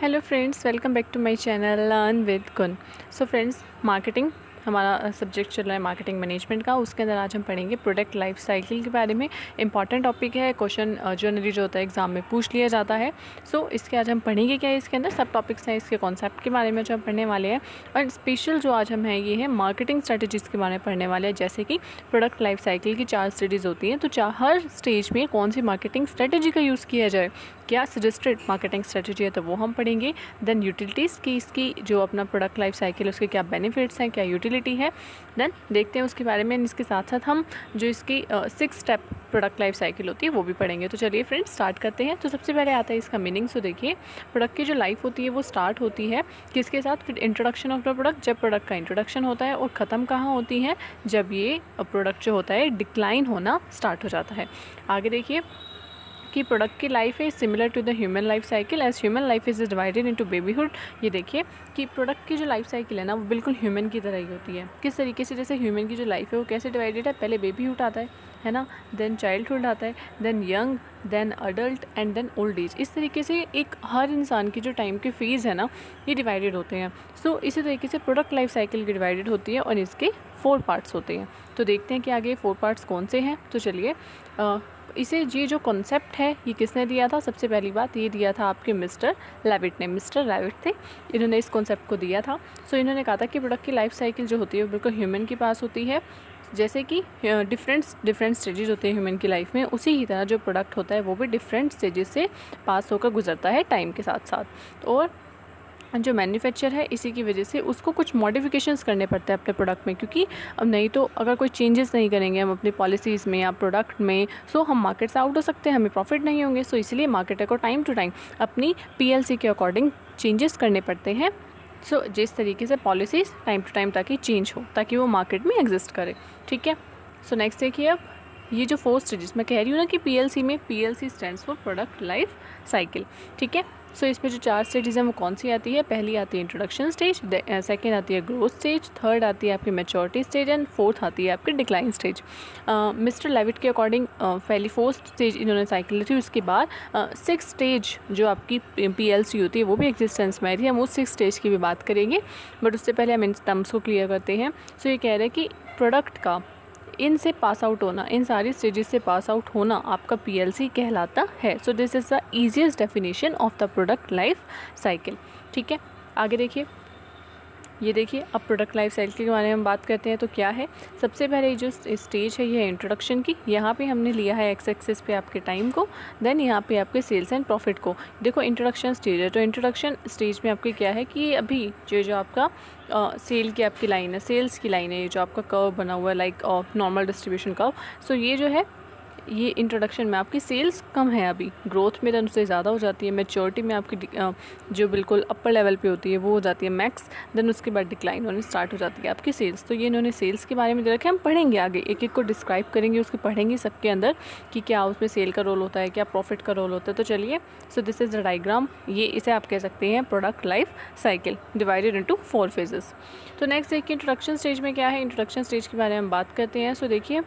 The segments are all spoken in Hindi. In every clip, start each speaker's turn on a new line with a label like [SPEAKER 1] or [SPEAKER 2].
[SPEAKER 1] Hello friends, welcome back to my channel learn with कुन। सो फ्रेंड्स, मार्केटिंग हमारा सब्जेक्ट चल रहा है, मार्केटिंग मैनेजमेंट का। उसके अंदर आज हम पढ़ेंगे प्रोडक्ट लाइफ साइकिल के बारे में। इंपॉर्टेंट टॉपिक है, क्वेश्चन जनरली जो होता है एग्जाम में पूछ लिया जाता है। सो इसके आज हम पढ़ेंगे क्या है, इसके अंदर सब टॉपिक्स हैं, इसके कॉन्सेप्ट के बारे में जो हम पढ़ने वाले हैं। और स्पेशल जो आज हम हैं ये है मार्केटिंग स्ट्रेटजीज़ के बारे में पढ़ने वाले हैं। जैसे कि प्रोडक्ट लाइफ साइकिल की 4 स्टेजेस होती हैं, तो हर स्टेज में कौन सी मार्केटिंग स्ट्रेटजी का यूज़ किया जाए, क्या सजेस्टेड मार्केटिंग स्ट्रेटजी है, तो वो हम पढ़ेंगे। देन यूटिलिटीज़ की, इसकी जो अपना प्रोडक्ट लाइफ साइकिल है उसके क्या बेनिफिट्स हैं, क्या यूटिलिटी है, देन देखते हैं उसके बारे में। इसके साथ साथ हम जो इसकी 6 स्टेप प्रोडक्ट लाइफ साइकिल होती है वो भी पढ़ेंगे। तो चलिए फ्रेंड्स स्टार्ट करते हैं। तो सबसे पहले आता है इसका मीनिंग। सो देखिए, प्रोडक्ट की जो लाइफ होती है वो स्टार्ट होती है किसके साथ, फिर इंट्रोडक्शन ऑफ द प्रोडक्ट, जब प्रोडक्ट का इंट्रोडक्शन होता है, और ख़त्म कहाँ होती है, जब ये प्रोडक्ट जो होता है डिक्लाइन होना स्टार्ट हो जाता है। आगे देखिए कि प्रोडक्ट की लाइफ है similar to the human life cycle, as human life is divided into babyhood. ये देखिए कि प्रोडक्ट की जो लाइफ साइकिल है ना वो बिल्कुल ह्यूमन की तरह ही होती है। किस तरीके से, जैसे ह्यूमन की जो लाइफ है वो कैसे डिवाइडेड है, पहले बेबीहुड आता है ना, देन चाइल्डहुड आता है, then young, then adult and then old age. इस तरीके से एक हर इंसान की जो टाइम के फेज़ है ना ये डिवाइडेड होते हैं। सो इसी तरीके से प्रोडक्ट लाइफ साइकिल की डिवाइडेड होती है और इसके 4 पार्ट्स होते हैं। तो देखते हैं कि आगे 4 पार्ट्स कौन से हैं। तो चलिए इसे ये जो कॉन्सेप्ट है ये किसने दिया था, सबसे पहली बात ये दिया था आपके मिस्टर लेविट ने। मिस्टर लेविट थे, इन्होंने इस कॉन्सेप्ट को दिया था। सो इन्होंने कहा था कि प्रोडक्ट की लाइफ साइकिल जो होती है वो बिल्कुल ह्यूमन के पास होती है। जैसे कि डिफरेंट स्टेजेस होते हैं ह्यूमन की लाइफ में, उसी ही तरह जो प्रोडक्ट होता है वो भी डिफरेंट स्टेजेस से पास होकर गुजरता है टाइम के साथ साथ। और जो मैन्युफैक्चर है इसी की वजह से उसको कुछ मॉडिफिकेशंस करने पड़ते हैं अपने प्रोडक्ट में, क्योंकि अब नहीं तो अगर कोई चेंजेस नहीं करेंगे हम अपनी पॉलिसीज़ में या प्रोडक्ट में, सो हम मार्केट से आउट हो सकते हैं, हमें प्रॉफिट नहीं होंगे। सो इसलिए मार्केटर को टाइम टू टाइम अपनी पीएलसी के अकॉर्डिंग चेंजेस करने पड़ते हैं। सो जिस तरीके से पॉलिसीज़ टाइम टू टाइम ताकि चेंज हो, ताकि वो मार्केट में एग्जिस्ट करे। ठीक है। सो नेक्स्ट देखिए, अब ये जो 4 स्टेजेस मैं कह रही हूँ ना कि पीएलसी में, PLC stands for product life cycle. ठीक है। सो इसमें जो 4 स्टेजेस हैं वो कौन सी आती है, पहली आती है इंट्रोडक्शन स्टेज, सेकंड आती है ग्रोथ स्टेज, थर्ड आती है आपकी मैच्योरिटी स्टेज एंड फोर्थ आती है आपकी डिक्लाइन स्टेज। मिस्टर लेविट के अकॉर्डिंग पहली 4 स्टेज इन्होंने साइकिल ली थी। उसके बाद 6 स्टेज जो आपकी पीएलसी होती है वो भी एग्जिस्टेंस में आई थी। हम उस 6 स्टेज की भी बात करेंगे, बट उससे पहले हम इन टर्म्स को क्लियर करते हैं। सो ये कह रहे हैं कि प्रोडक्ट का इनसे पास आउट होना, इन सारी स्टेजेस से पास आउट होना आपका पीएलसी कहलाता है। So this is the easiest definition of the product life cycle. ठीक है। आगे देखिए, ये देखिए अब प्रोडक्ट लाइफ साइकिल के बारे में हम बात करते हैं। तो क्या है, सबसे पहले जो स्टेज है ये है इंट्रोडक्शन की। यहाँ पे हमने लिया है एक्स एक्सिस पे आपके टाइम को, देन यहाँ पे आपके सेल्स एंड प्रॉफिट को। देखो इंट्रोडक्शन स्टेज है, तो इंट्रोडक्शन स्टेज में आपके क्या है कि अभी जो आपका सेल की आपकी लाइन है, सेल्स की लाइन है, ये जो आपका कर्व बना हुआ है लाइक नॉर्मल डिस्ट्रीब्यूशन कर्व। सो ये जो है ये इंट्रोडक्शन में आपकी सेल्स कम है, अभी ग्रोथ में देन उससे ज़्यादा हो जाती है, मैच्योरिटी में आपकी जो बिल्कुल अपर लेवल पे होती है वो हो जाती है मैक्स, देन उसके बाद डिक्लाइन होने स्टार्ट हो जाती है आपकी सेल्स। तो ये इन्होंने सेल्स के बारे में दे रखा है। हम पढ़ेंगे आगे, एक एक को डिस्क्राइब करेंगे, उसके पढ़ेंगे सबके अंदर कि क्या उसमें सेल का रोल होता है, क्या प्रॉफिट का रोल होता है। तो चलिए, so this is the diagram. ये इसे आप कह सकते हैं product life cycle divided into 4 phases. तो नेक्स्ट देखिए इंट्रोडक्शन स्टेज में क्या है, इंट्रोडक्शन स्टेज के बारे में हम बात करते हैं। सो देखिए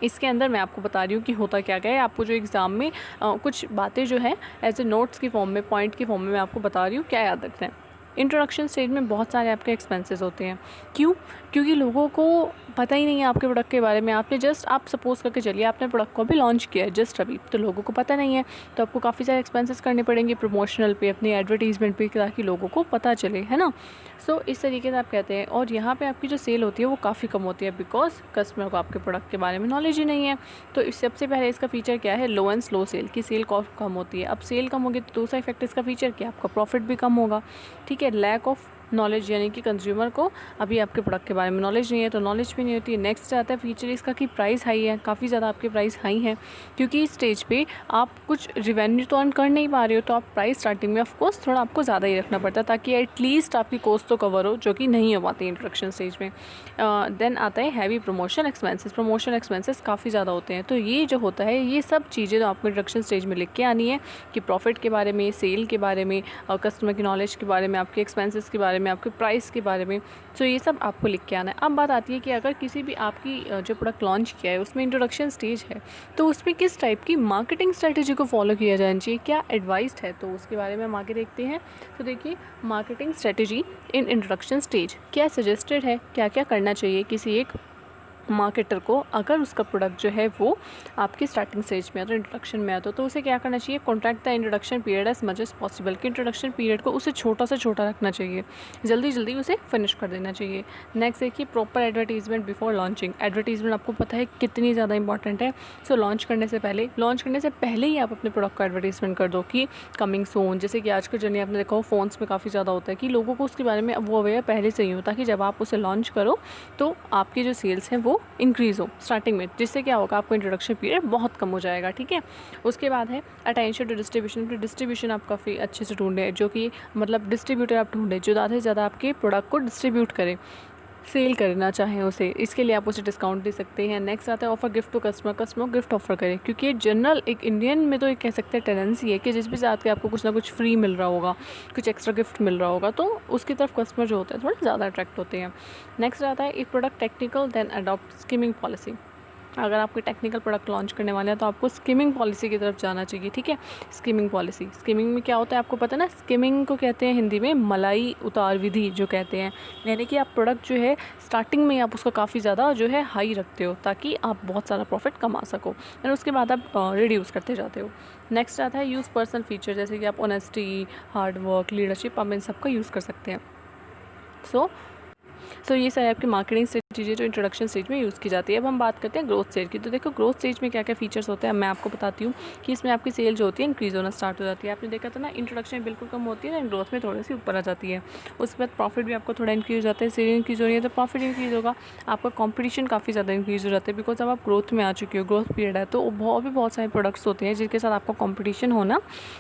[SPEAKER 1] इसके अंदर मैं आपको बता रही हूँ कि होता क्या क्या है। आपको जो एग्ज़ाम में कुछ बातें जो है एज ए नोट्स की फॉर्म में, पॉइंट की फॉर्म में मैं आपको बता रही हूँ क्या याद रखना है। इंट्रोडक्शन स्टेज में बहुत सारे आपके एक्सपेंसेस होते हैं। क्यों? क्योंकि लोगों को पता ही नहीं है आपके प्रोडक्ट के बारे में। आपने जस्ट, आप सपोज करके चलिए आपने प्रोडक्ट को अभी लॉन्च किया है जस्ट अभी, तो लोगों को पता नहीं है, तो आपको काफ़ी सारे एक्सपेंसेस करने पड़ेंगे प्रमोशनल पे, अपनी एडवर्टीजमेंट पे, ताकि लोगों को पता चले, है ना। सो इस तरीके से आप कहते हैं। और यहाँ पे आपकी जो सेल होती है वो काफ़ी कम होती है, बिकॉज कस्टमर को आपके प्रोडक्ट के बारे में नॉलेज ही नहीं है। तो इस सबसे पहले इसका फीचर क्या है, लो एंड स्लो सेल की सेल कम होती है। अब सेल कम होगी तो दूसरा इफेक्ट इसका फीचर क्या, आपका प्रॉफिट भी कम होगा। ठीक है। लैक ऑफ नॉलेज, यानी कि कंज्यूमर को अभी आपके प्रोडक्ट के बारे में नॉलेज नहीं है, तो नॉलेज भी नहीं होती है। नेक्स्ट आता है फीचर इसका कि प्राइस हाई है, काफ़ी ज़्यादा आपके प्राइस हाई है, क्योंकि इस स्टेज पे आप कुछ रिवेन्यू तो अर्न कर नहीं पा रहे हो, तो आप प्राइस स्टार्टिंग में ऑफकोर्स थोड़ा आपको ज़्यादा ही रखना पड़ता है, ताकि एटलीस्ट आपकी कॉस्ट तो कवर हो, जो कि नहीं हो पाती इंट्रोडक्शन स्टेज में। देन आता है heavy promotion expenses. Promotion expenses काफ़ी ज़्यादा होते हैं। तो ये जो होता है, ये सब चीज़ें तो आपको इंट्रोडक्शन स्टेज में लिख के आनी है कि प्रॉफिट के बारे में, सेल के बारे में, कस्टमर की नॉलेज के बारे में, आपके एक्सपेंसेस के बारे में, में, आपके प्राइस के बारे में। सो ये सब आपको लिख के आना है। अब बात आती है कि अगर किसी भी आपकी जो प्रोडक्ट लॉन्च किया है उसमें इंट्रोडक्शन स्टेज है, तो उसमें किस टाइप की मार्केटिंग स्ट्रेटेजी को फॉलो किया जाना चाहिए, क्या एडवाइस्ड है, तो उसके बारे में हम आगे देखते हैं। तो देखिए, marketing strategy in introduction stage क्या सजेस्टेड है, क्या क्या करना चाहिए किसी एक मार्केटर को अगर उसका प्रोडक्ट जो है वो आपकी स्टार्टिंग स्टेज में है, तो इंट्रोडक्शन में आता तो उसे क्या करना चाहिए, contract the introduction period as much as possible, कि इंट्रोडक्शन पीरियड को उसे छोटा से छोटा रखना चाहिए, जल्दी जल्दी उसे फिनिश कर देना चाहिए। नेक्स्ट देखिए, proper advertisement before launching. Advertisement आपको पता है कितनी ज़्यादा इंपॉर्टेंट है। सो लॉन्च करने से पहले ही आप अपने प्रोडक्ट का एडवर्टीजमेंट कर दो कि कमिंग सून। जैसे कि आज का जर्नी आपने देखा हो फ़ोन्स में काफ़ी ज़्यादा होता है कि लोगों को उसके बारे में अब वो अवेयर पहले से ही हो, ताकि जब आप उसे लॉन्च करो तो आपकी जो सेल्स हैं वो इंक्रीज़ हो स्टार्टिंग में, जिससे क्या होगा, आपको इंट्रोडक्शन पीरियड बहुत कम हो जाएगा। ठीक है, उसके बाद है अटेंशन टू डिस्ट्रीब्यूशन। तो डिस्ट्रीब्यूशन आप काफ़ी अच्छे से ढूंढें, जो कि मतलब डिस्ट्रीब्यूटर आप ढूंढें जो ज़्यादा से ज़्यादा आपके प्रोडक्ट को डिस्ट्रीब्यूट करे, सेल करना चाहें उसे, इसके लिए आप उसे डिस्काउंट दे सकते हैं। नेक्स्ट आता है offer gift to customer. Customer gift offer करें, क्योंकि ये जनरल एक इंडियन में तो एक कह सकते हैं टेंडेंसी है कि जिस भी साथ के आपको कुछ ना कुछ फ्री मिल रहा होगा, कुछ एक्स्ट्रा गिफ्ट मिल रहा होगा, तो उसकी तरफ कस्टमर जो होते हैं थोड़ा ज़्यादा अट्रैक्ट होते हैं। नेक्स्ट आता है एक product technical then adopt skimming policy. अगर आप कोई टेक्निकल प्रोडक्ट लॉन्च करने वाले हैं तो आपको स्कीमिंग पॉलिसी की तरफ जाना चाहिए। ठीक है, स्कीमिंग पॉलिसी, स्कीमिंग में क्या होता है आपको पता है ना, स्कीमिंग को कहते हैं हिंदी में मलाई उतार विधि जो कहते हैं, यानी कि आप प्रोडक्ट जो है स्टार्टिंग में आप उसका काफ़ी ज़्यादा जो है हाई रखते हो ताकि आप बहुत सारा प्रॉफिट कमा सको, और उसके बाद आप रिड्यूस करते जाते हो। नेक्स्ट आता है यूज़ पर्सनल फीचर, जैसे कि आप ऑनेस्टी, हार्ड वर्क, लीडरशिप, आप इन सब का यूज़ कर सकते हैं। सो ये सारी आपकी मार्केटिंग स्ट्रेटजी जो इंट्रोडक्शन स्टेज में यूज़ की जाती है। अब हम बात करते हैं ग्रोथ स्टेज की। तो देखो, ग्रोथ स्टेज में क्या क्या फीचर्स होते हैं मैं आपको बताती हूँ कि इसमें आपकी सेल जो होती है इंक्रीज़ होना स्टार्ट हो जाती है। आपने देखा था ना, इंट्रोडक्शन में बिल्कुल कम होती है, एंड ग्रोथ में थोड़ी सी ऊपर आ जाती है। उसके बाद प्रॉफिट भी आपको थोड़ा इंक्रीज़ हो जाता है, सेल इंक्रीज़ हो रही है तो प्रॉफिट इंक्रीज़ होगा, आपका कॉम्पिटिशन काफ़ी ज़्यादा इंक्रीज़ हो जाता है, बिकॉज अब आप ग्रोथ में आ चुके हो, ग्रोथ पीरियड है, तो और भी बहुत सारे प्रोडक्ट्स होते हैं जिनके साथ आपका कॉम्पिटिशन होना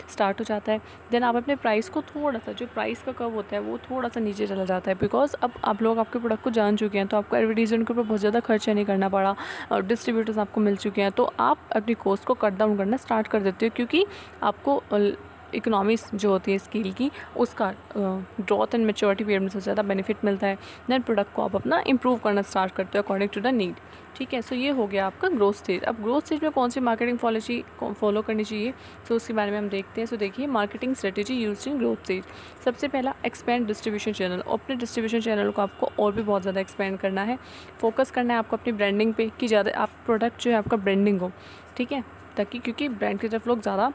[SPEAKER 1] स्टार्ट हो जाता है। देन आप अपने प्राइस को थोड़ा सा, जो प्राइस का कर्व होता है वो थोड़ा सा नीचे चला जाता है, बिकॉज अब आप लोग आपके प्रोडक्ट को जान चुके हैं, तो आपको एडवर्टीजमेंट के ऊपर बहुत ज़्यादा खर्चा नहीं करना पड़ा, और डिस्ट्रीब्यूटर्स आपको मिल चुके हैं, तो आप अपनी कॉस्ट को कट डाउन करना स्टार्ट कर देते हो, क्योंकि आपको इकोनॉमिक्स जो होती है स्केल की, उसका ग्रोथ एंड मैच्योरिटी पीरियड में सबसे ज़्यादा बेनिफिट मिलता है। देन प्रोडक्ट को आप अपना इंप्रूव करना स्टार्ट करते हो अकॉर्डिंग टू द नीड। ठीक है, सो ये हो गया आपका ग्रोथ स्टेज। अब ग्रोथ स्टेज में कौन सी मार्केटिंग पॉलिसी फॉलो करनी चाहिए, सो उसके बारे में हम देखते हैं। सो देखिए, marketing strategy used in growth stage. सबसे पहला, एक्सपेंड डिस्ट्रीब्यूशन चैनल। अपने डिस्ट्रीब्यूशन चैनल को आपको और भी बहुत ज़्यादा एक्सपेंड करना है, फोकस करना है आपको अपनी ब्रांडिंग पे, कि ज़्यादा आप प्रोडक्ट जो है आपका ब्रांडिंग हो। ठीक है, ताकि क्योंकि ब्रांड की तरफ लोग ज़्यादा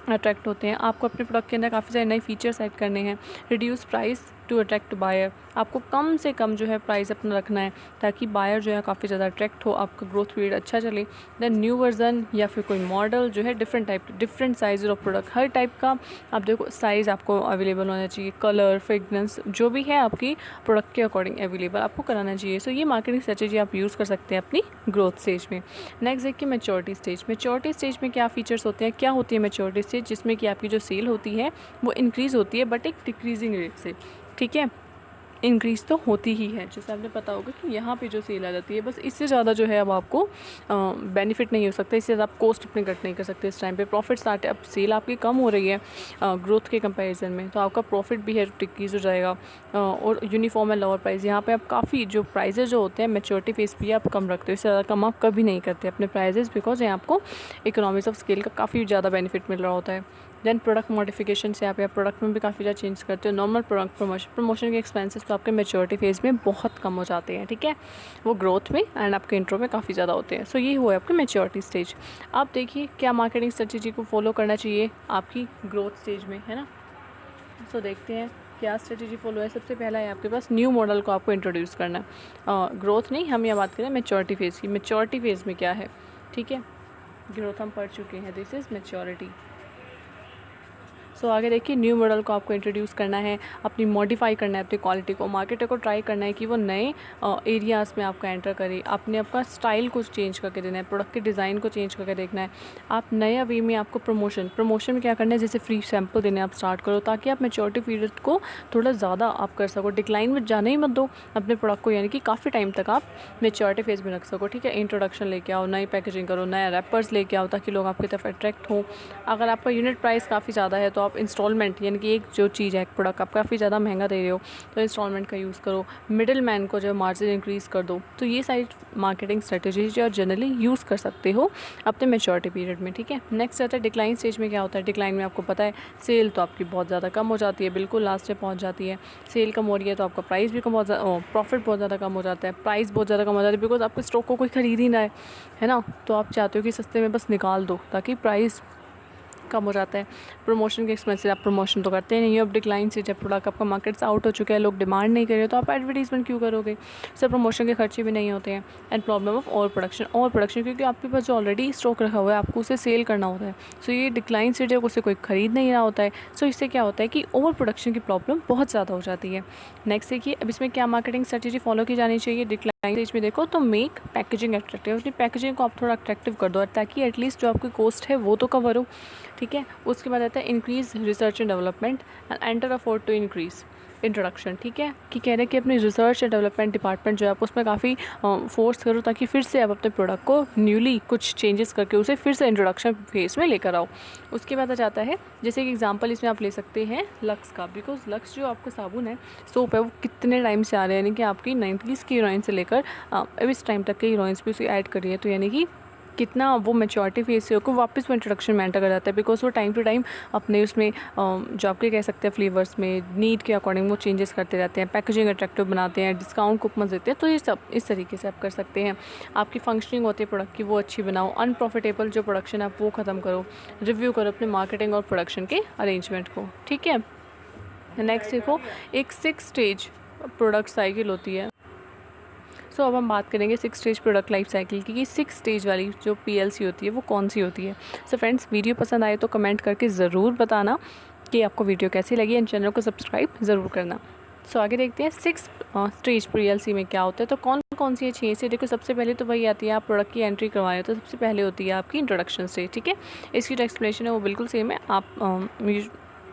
[SPEAKER 1] अट्रैक्ट होते हैं। आपको अपने प्रोडक्ट के अंदर काफ़ी सारे नए फीचर्स ऐड करने हैं। Reduce price to attract buyer, आपको कम से कम जो है प्राइस अपना रखना है ताकि बायर जो है काफ़ी ज़्यादा अट्रैक्ट हो, आपका ग्रोथ पीरियड अच्छा चले। देन न्यू वर्जन या फिर कोई मॉडल जो है different type, different size of product, her type का आप देखो साइज़ आपको अवेलेबल होना चाहिए, कलर, फ्रेगनेंस, जो भी है आपकी प्रोडक्ट के अकॉर्डिंग अवेलेबल आपको कराना चाहिए। सो ये मार्केटिंग स्ट्रेटेजी आप यूज़ कर सकते हैं अपनी ग्रोथ स्टेज में। नेक्स्ट देखिए, मैच्योरिटी स्टेज। मैच्योरिटी स्टेज में क्या फीचर्स होते हैं, क्या होती है मैच्योरिटी स्टेज, जिसमें कि आपकी जो सेल होती है वो इंक्रीज़ होती है, बट एक डिक्रीजिंग रेट से। ठीक है, इंक्रीज़ तो होती ही है, जैसे आपने पता होगा कि यहाँ पे जो सेल आ जाती है, बस इससे ज़्यादा जो है अब आपको बेनिफिट नहीं हो सकता, इससे ज़्यादा आप कॉस्ट अपने कट नहीं कर सकते इस टाइम पे। प्रॉफिट स्टार्ट है, अब सेल आपकी कम हो रही है ग्रोथ के कंपैरिजन में, तो आपका प्रॉफिट भी है डिक्रीज़ हो जाएगा। और यूनिफॉर्म है लोअर प्राइस, यहाँ पे आप काफ़ी जो प्राइजेज जो होते हैं मैच्योरिटी फेज पे आप कम रखते हो, इससे ज़्यादा कम आप कभी नहीं करते अपने प्राइजेस, बिकॉज यहाँ आपको इकोनॉमिक्स ऑफ स्केल का काफ़ी ज़्यादा बेनिफिट मिल रहा होता है। देन प्रोडक्ट मॉडिफिकेशन से आप प्रोडक्ट में भी काफ़ी ज़्यादा चेंज करते हो। नॉर्मल प्रोडक्ट प्रमोशन के एक्सपेंसेस तो आपके मैच्योरिटी फेज में बहुत कम हो जाते हैं। ठीक है, वो ग्रोथ में एंड आपके इंट्रो में काफ़ी ज़्यादा होते हैं। सो ये हुआ आपके मैच्योरिटी स्टेज। आप देखिए क्या मार्केटिंग स्ट्रेटेजी को फॉलो करना चाहिए आपकी ग्रोथ स्टेज में, है ना। सो देखते हैं क्या स्ट्रेटेजी फॉलो है। सबसे पहला है आपके पास न्यू मॉडल को आपको इंट्रोड्यूस करना है। ग्रोथ नहीं, हम यहाँ बात करें मैच्योरिटी फेज़ की। मैच्योरिटी फेज़ में क्या है, ठीक है, ग्रोथ हम पढ़ चुके हैं, दिस इज़ मैच्योरिटी। सो आगे देखिए, न्यू मॉडल को आपको इंट्रोड्यूस करना है, अपनी मॉडिफाई करना है अपनी क्वालिटी को, मार्केटर को ट्राई करना है कि वो नए एरियाज़ में आपका एंटर करे, आपने आपका स्टाइल को चेंज करके देना है, प्रोडक्ट के डिज़ाइन को चेंज करके देखना है। आप नया वे में आपको प्रमोशन में क्या करना है, जैसे फ्री सैम्पल देने आप स्टार्ट करो, ताकि आप मैच्योरिटी पीरियड को थोड़ा ज़्यादा आप कर सको। डिक्लाइन में जाने ही मत दो अपने प्रोडक्ट को, यानी कि काफ़ी टाइम तक आप मैच्योरिटी फेज में रख सको। ठीक है, इंट्रोडक्शन लेके आओ, नई पैकेजिंग करो, नया रैपर्स लेके आओ, ताकि लोग आपकी तरफ अट्रैक्ट हो। अगर आपका यूनिट प्राइस काफ़ी ज़्यादा है तो आप इंस्टॉलमेंट यानी कि एक जो चीज़ है, एक प्रोडक्ट आप काफ़ी ज़्यादा महंगा दे रहे हो तो इंस्टॉलमेंट का यूज़ करो, मिडिल मैन को जो मार्जिन इंक्रीज़ कर दो। तो ये सारी मार्केटिंग स्ट्रेटेजीज जो आप जनरली यूज़ कर सकते हो अपने मैच्योरिटी पीरियड में, ठीक है। नेक्स्ट आता है डिक्लाइन स्टेज में। क्या होता है डिक्लाइन में? आपको पता है सेल तो आपकी बहुत ज़्यादा कम हो जाती है, बिल्कुल लास्ट में पहुँच जाती है। सेल कम हो रही है तो आपका प्राइस भी कम हो प्रॉफिट बहुत ज़्यादा कम हो जाता है, प्राइस बहुत ज़्यादा कम हो जाती है, बिकॉज आपके स्टॉक को कोई ख़रीद ही ना है ना। तो आप चाहते हो कि सस्ते में बस निकाल दो ताकि प्राइस कम हो जाता है। प्रमोशन के एक्सपेंसेस, आप प्रमोशन तो करते नहीं हो। अब डिक्लाइन से जब प्रोडक्ट आपका मार्केट से आउट हो चुका है, लोग डिमांड नहीं कर रहे तो आप एडवर्टीजमेंट क्यों करोगे? सर प्रमोशन के खर्चे भी नहीं होते हैं। And problem of over production क्योंकि आपके पास जो ऑलरेडी स्टॉक रखा हुआ है आपको उसे सेल करना होता है। सो ये डिक्लाइन से जब उसे कोई खरीद नहीं रहा होता है, सो इससे क्या होता है कि ओवर प्रोडक्शन की प्रॉब्लम बहुत ज़्यादा हो जाती है। नेक्स्ट देखिए अब इसमें क्या मार्केटिंग स्ट्रेटेजी फॉलो की जानी चाहिए डिक्लाइन स्टेज में? देखो तो मेक पैकेजिंग अट्रैक्टिव, अपनी पैकेजिंग को आप थोड़ा अट्रैक्टिव कर दो ताकि एटलीस्ट जो आपकी कॉस्ट है वो तो कवर हो, ठीक है। उसके बाद आता है increase research and development and enter afford to increase introduction, ठीक है। कि कह रहे हैं कि अपनी रिसर्च एंड डेवलपमेंट डिपार्टमेंट जो है आप उसमें काफ़ी फोर्स करो ताकि फिर से आप अपने प्रोडक्ट को न्यूली कुछ चेंजेस करके उसे फिर से इंट्रोडक्शन फेज में लेकर आओ। उसके बाद आ जाता है जैसे कि एग्जांपल इसमें आप ले सकते हैं लक्स का, बिकॉज लक्स जो आपका साबुन है, सोप है, वो कितने टाइम से आ रहे हैं, यानी कि आपकी 90s की हीरोइन से लेकर इस टाइम तक के हीरोइंस भी उसे ऐड कर रही है। तो यानी कि कितना वो मैच्योरिटी फेज से होकर वापस वो इंट्रोडक्शन में एंटर कर जाता है, बिकॉज वो टाइम टू टाइम अपने उसमें जो आपके कह सकते हैं फ्लेवर्स में नीड के अकॉर्डिंग वो चेंजेस करते रहते हैं, पैकेजिंग अट्रैक्टिव बनाते हैं, डिस्काउंट कूपन देते हैं। तो ये सब इस तरीके से आप कर सकते हैं। आपकी फंक्शनिंग होती है प्रोडक्ट की वो अच्छी बनाओ, अनप्रॉफिटेबल जो प्रोडक्शन है आप वो ख़त्म करो, रिव्यू करो अपने मार्केटिंग और प्रोडक्शन के अरेंजमेंट को, ठीक है। नेक्स्ट देखो एक 6 स्टेज प्रोडक्ट साइकिल होती है। सो अब हम बात करेंगे 6 स्टेज प्रोडक्ट लाइफ साइकिल की, कि 6 स्टेज वाली जो PLC होती है वो कौन सी होती है। सो फ्रेंड्स वीडियो पसंद आए तो कमेंट करके ज़रूर बताना कि आपको वीडियो कैसी लगी एंड चैनल को सब्सक्राइब ज़रूर करना। सो आगे देखते हैं 6 स्टेज PLC में क्या होता है। तो कौन कौन सी है 6 से? देखो सबसे पहले तो वही आती है, आप प्रोडक्ट की एंट्री करवाए हो तो सबसे पहले होती है आपकी इंट्रोडक्शन स्टेज, ठीक है। इसकी जो एक्सप्लेनेशन है वो बिल्कुल सेम है, आप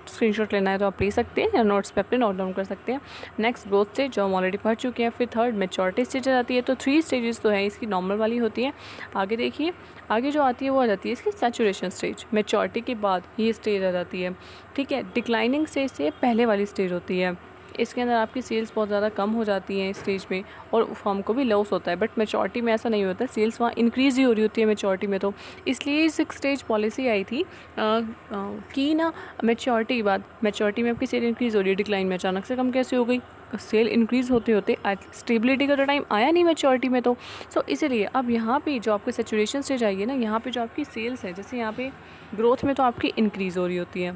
[SPEAKER 1] स्क्रीनशॉट लेना है तो आप ले सकते हैं या नोट्स पे अपने नोट डाउन कर सकते हैं। नेक्स्ट ग्रोथ स्टेज जो हम ऑलरेडी पढ़ चुके हैं। फिर थर्ड मैच्योरिटी स्टेज आ जाती है। तो 3 स्टेजेस तो है इसकी, नॉर्मल वाली होती है। आगे देखिए आगे जो आती है वो आ जाती है इसकी सैचुरेशन स्टेज, मैच्योरिटी के बाद ये स्टेज आ जाती है, ठीक है। डिक्लाइनिंग स्टेज से पहले वाली स्टेज होती है, इसके अंदर आपकी सेल्स बहुत ज़्यादा कम हो जाती हैं इस स्टेज में और फर्म को भी लॉस होता है। बट मैच्योरिटी में ऐसा नहीं होता, सेल्स वहाँ इंक्रीज़ ही हो रही होती है मैच्योरिटी में। तो इसलिए 6 स्टेज पॉलिसी आई थी कि ना मैच्योरिटी के बाद, मैच्योरिटी में आपकी सेल इंक्रीज़ हो रही है, डिक्लाइन में अचानक से कम कैसे हो गई? सेल इंक्रीज़ होते होते स्टेबिलिटी का तो टाइम आया नहीं मैच्योरिटी में। तो सो इसीलिए अब यहाँ पे जो आपकी सैचुरेशन स्टेज आई है ना, यहाँ पे जो आपकी सेल्स है, जैसे यहाँ पे ग्रोथ में तो आपकी इंक्रीज़ हो रही होती है,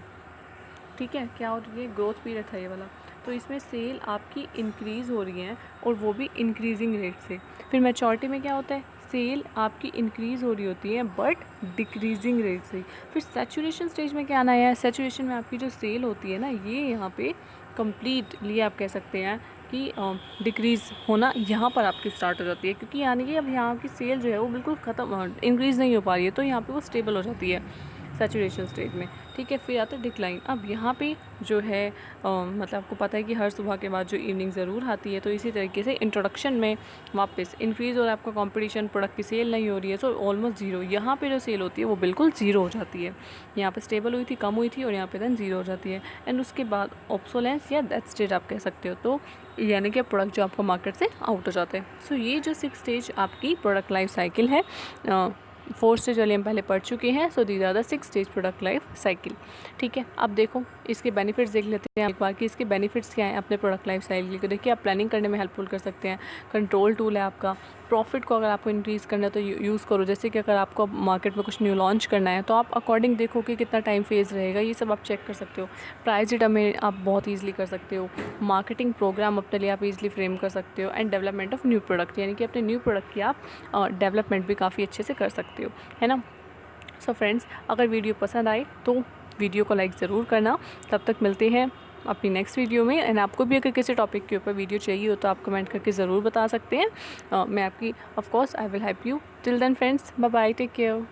[SPEAKER 1] ठीक है। क्या हो रही है? ग्रोथ पीरियड था ये वाला, तो इसमें सेल आपकी इंक्रीज़ हो रही है और वो भी इंक्रीजिंग रेट से। फिर मैच्योरिटी में क्या होता है? सेल आपकी इंक्रीज़ हो रही होती है बट डिक्रीजिंग रेट से। फिर सैचुरेशन स्टेज में क्या आना है? सैचुरेशन में आपकी जो सेल होती है ना, ये यहाँ पे कम्प्लीटली आप कह सकते हैं कि डिक्रीज़ होना यहाँ पर आपकी स्टार्ट हो जाती है, क्योंकि यानी कि अब यहाँ की सेल जो है वो बिल्कुल ख़त्म, इंक्रीज़ नहीं हो पा रही है, तो यहाँ पे वो स्टेबल हो जाती है सैचुरेशन स्टेज में, ठीक है। फिर आता है डिक्लाइन। अब यहाँ पे जो है मतलब आपको पता है कि हर सुबह के बाद जो इवनिंग ज़रूर आती है, तो इसी तरीके से इंट्रोडक्शन में वापस इंक्रीज़ और आपका कंपटीशन, प्रोडक्ट की सेल नहीं हो रही है, तो ऑलमोस्ट ज़ीरो। यहाँ पे जो सेल होती है वो बिल्कुल ज़ीरो हो जाती है। यहाँ पे स्टेबल हुई थी, कम हुई थी और यहाँ पे देन ज़ीरो हो जाती है। एंड उसके बाद ऑब्सोलेंस या डेथ स्टेज आप कह सकते हो, तो यानी कि प्रोडक्ट जो आपका मार्केट से आउट हो जाते हैं। सो ये जो 6 स्टेज आपकी प्रोडक्ट लाइफ साइकिल है, 4 स्टेज वाले हम पहले पढ़ चुके हैं। So these are the 6 stage product life cycle, ठीक है। अब देखो इसके बेनिफिट्स देख लेते हैं एक बार कि इसके बेनिफिट्स क्या हैं अपने प्रोडक्ट लाइफ साइकिल को। देखिए आप प्लानिंग करने में हेल्पफुल कर सकते हैं, कंट्रोल टूल है आपका। प्रॉफिट को अगर आपको इंक्रीज़ करना है तो यूज़ करो, जैसे कि अगर आपको मार्केट में कुछ न्यू लॉन्च करना है तो आप अकॉर्डिंग देखो कि कितना टाइम फेज़ रहेगा, ये सब आप चेक कर सकते हो। प्राइस डिटरमिन आप बहुत ईजिली कर सकते हो। मार्केटिंग प्रोग्राम अपने लिए आप ईजिली फ्रेम कर सकते हो। And development of new product, यानी कि अपने न्यू प्रोडक्ट की आप डेवलपमेंट भी काफ़ी अच्छे से कर सकते हो, है ना। सो फ्रेंड्स अगर वीडियो पसंद आए तो वीडियो को लाइक ज़रूर करना। तब तक मिलते हैं अपनी नेक्स्ट वीडियो में। एंड आपको भी अगर किसी टॉपिक के ऊपर वीडियो चाहिए हो तो आप कमेंट करके ज़रूर बता सकते हैं। मैं आपकी of course I will help you. Till then friends, bye bye, take care.